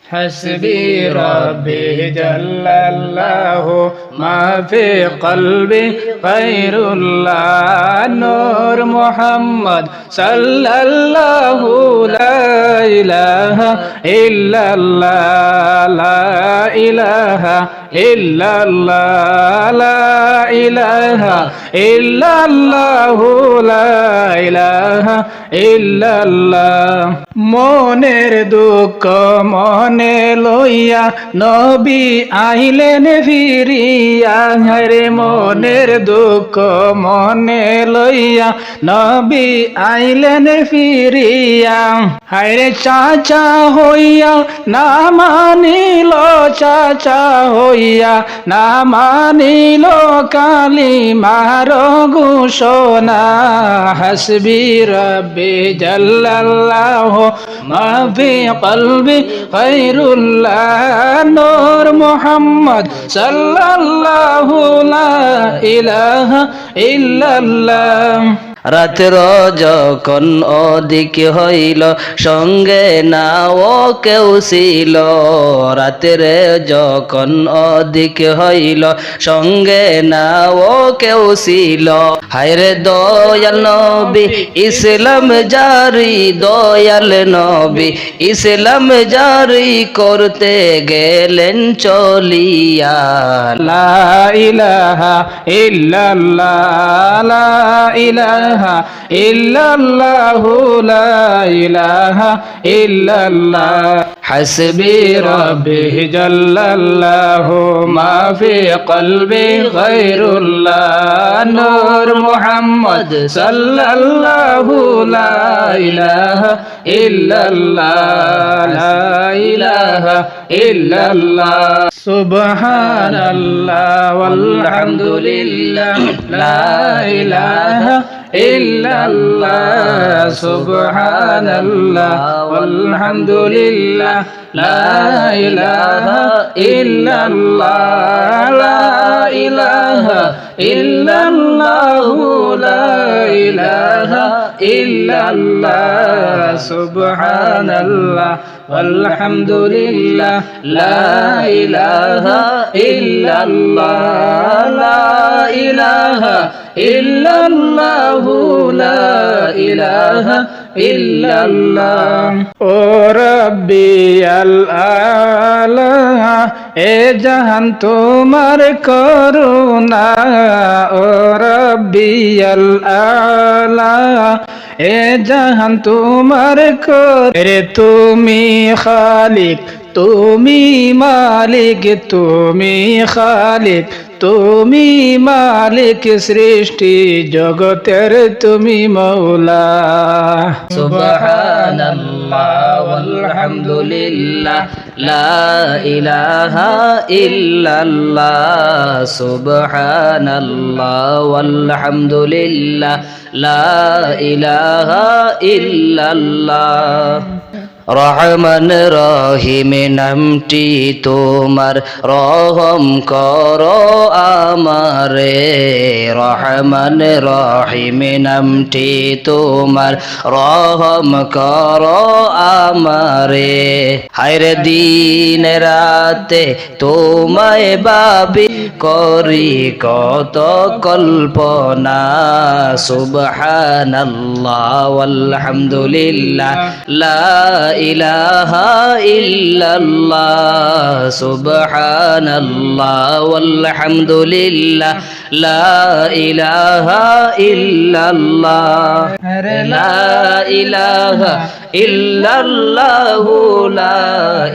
حسبي ربي جل الله ما في قلبي غير الله نور محمد صلى الله لا إله إلا الله لا إله إلا الله لا إله إلا الله لا إله إلا الله মনের দুঃখ মনে লইয়া নবী আইলেন ফিরিয়া হরে মনের দুঃখ মনে লইয়া নবী আইলেন ফিরিয়া হায়রে চাচা হইয়া না মানিল চাচা হইয়া না মানিল কালিমার ঘোষণা হাসবি রব্বি জাল্লাল্লাহু মা ফি কলবি গায়রুল্লাহ নূর মুহাম্মদ সাল্লাল্লাহু লা ইলাহা ইল্লাল্লাহ রাতের যখন অধিক হইল সঙ্গে নাও কেউ ছিল রাতের যখন অধিক হইল সঙ্গে নাও কেউ ছিল হায়রে দয়াল নবী ইসলাম জারি দয়াল নবী ইসলাম জারি করতে গেলেন চলিয়া লা ইলাহা ইল্লাল্লাহ লা ইলাহা ইল্লাল্লাহু লা ইলাহা ইল্লাল্লাহ হাসবি রব্বি জাল্লাল্লাহু মা ফি কলবি গায়রুল্লাহ নূর মুহাম্মদ সাল্লাল্লাহু লা ইলাহা ইল্লাল্লাহ লা ইলাহা ইল্লাল্লাহ সুবহানাল্লাহ ওয়ালহামদুলিল্লাহ লা ইলাহা ইল্লাল্লাহ সুবহানাল্লাহ ওয়ালহামদুলিল্লাহ লা ইলাহা ইল্লাল্লাহ লা ইলাহা ইল্লাল্লাহ লা ইলাহা ইল্লাল্লাহ সুবহানাল্লাহ ওয়ালহামদুলিল্লাহ লা ইলাহা ইল্লাল্লাহ লা ইলাহা ইল্লাল্লাহ লা ইলাহা ইল্লাল্লাহ ও রব্বি আল আলা এ জাহান তোমার করুণা ও রব্বি আল আলা এ জাহান তোমার করে তুমি খালিক তুমি মালিক তুমি খালিক তুমি মালিক সৃষ্টি জগতের তুমি মৌলা সুবহানাল্লাহ ওয়ালহামদুলিল্লাহ লা ইলাহা ইল্লাল্লাহ সুবহানাল্লাহ ওয়ালহামদুলিল্লাহ লা ইলাহা ইল্লাল্লাহ রহমান রহিম নামটি তোমার রহম করো আমারে রহমান রহিম নামটি তোমার রহম করো আমারে হায়রে দিন রাতে তোমায় ভাবি করি কত কল্পনা সুবহানাল্লাহ ওয়ালহামদুলিল্লাহ লা ইলাহা ইল্লাল্লাহ সুবহানাল্লাহ ওয়ালহামদুলিল্লাহ লা ইলাহা ইল্লাল্লাহ লা ইলাহা ইল্লাল্লাহ লা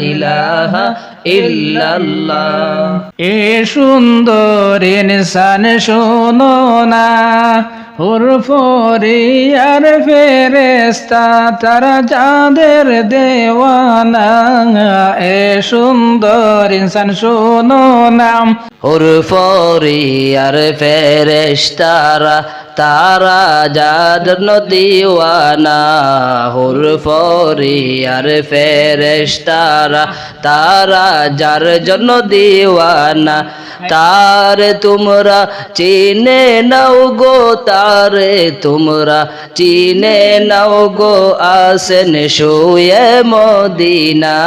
ইলাহা ইল্লাল্লাহ এ সুন্দর ইনসান শোনো না হুরফরিয়ার ফেরেশতা তারা যাদের দেওয়ানা এ সুন্দর ইনসান শোনো না হুরফরিয়ার ফেরেশতারা তারা যার দিওয়ানা হুর ফরিয়ার ফেরেশতারা তারা যার জন্য দিওয়ানা তার তোমরা চিনে নাও গো তারে তোমরা চিনে নাও গো আসেন শুয়ে মদিনা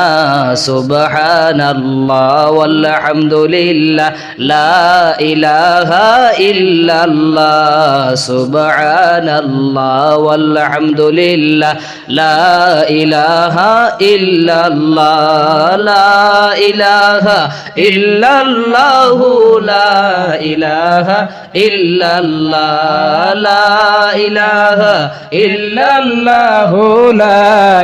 সুবহানাল্লাহ ওয়ালহামদুলিল্লাহ লা ইলাহা ইল্লাল্লাহ সুবহানাল্লাহ ওয়ালহামদুলিল্লাহ লা ইলাহা ইল্লাল্লাহ লা ইলাহা ইল্লাল্লাহ লা ইলাহা ইল্লাল্লাহ লা ইলাহা ইল্লাল্লাহ লা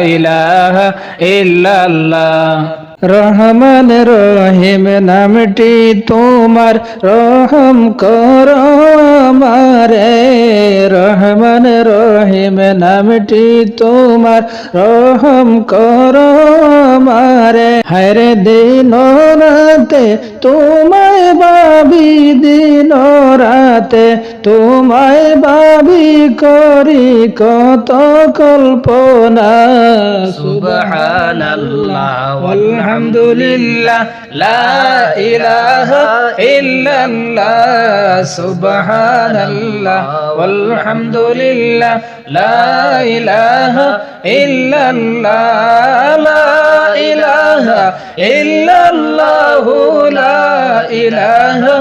ইলাহা ইল্লাল্লাহ রহমান রহিম নামটি তোমার রহম করো আমারে রহমান রহিম নামটি তোমার রহম করো আমারে হরে দিন রাতে তোমায় ভাবি দিন রাতে তোমায় ভাবি করি কত কল্পনা সুবহানাল্লাহ আলহামদুলিল্লাহ লা ইলাহা ইল্লাল্লাহ সুবহানাল্লাহ আলহামদুলিল্লাহ লা ইলাহা ইল্লাল্লাহ লা ইলাহা ইল্লাল্লাহ লা ইলাহা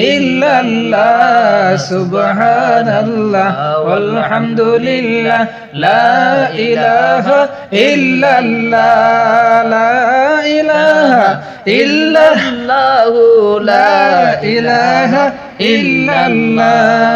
ইল্লাল্লাহ সুবহানাল্লাহ আলহামদুলিল্লাহ লা ইলাহা ইল্লাল্লাহ লা ইলাহা ইল্লাল্লাহ লা ইলাহা ইল্লাল্লাহ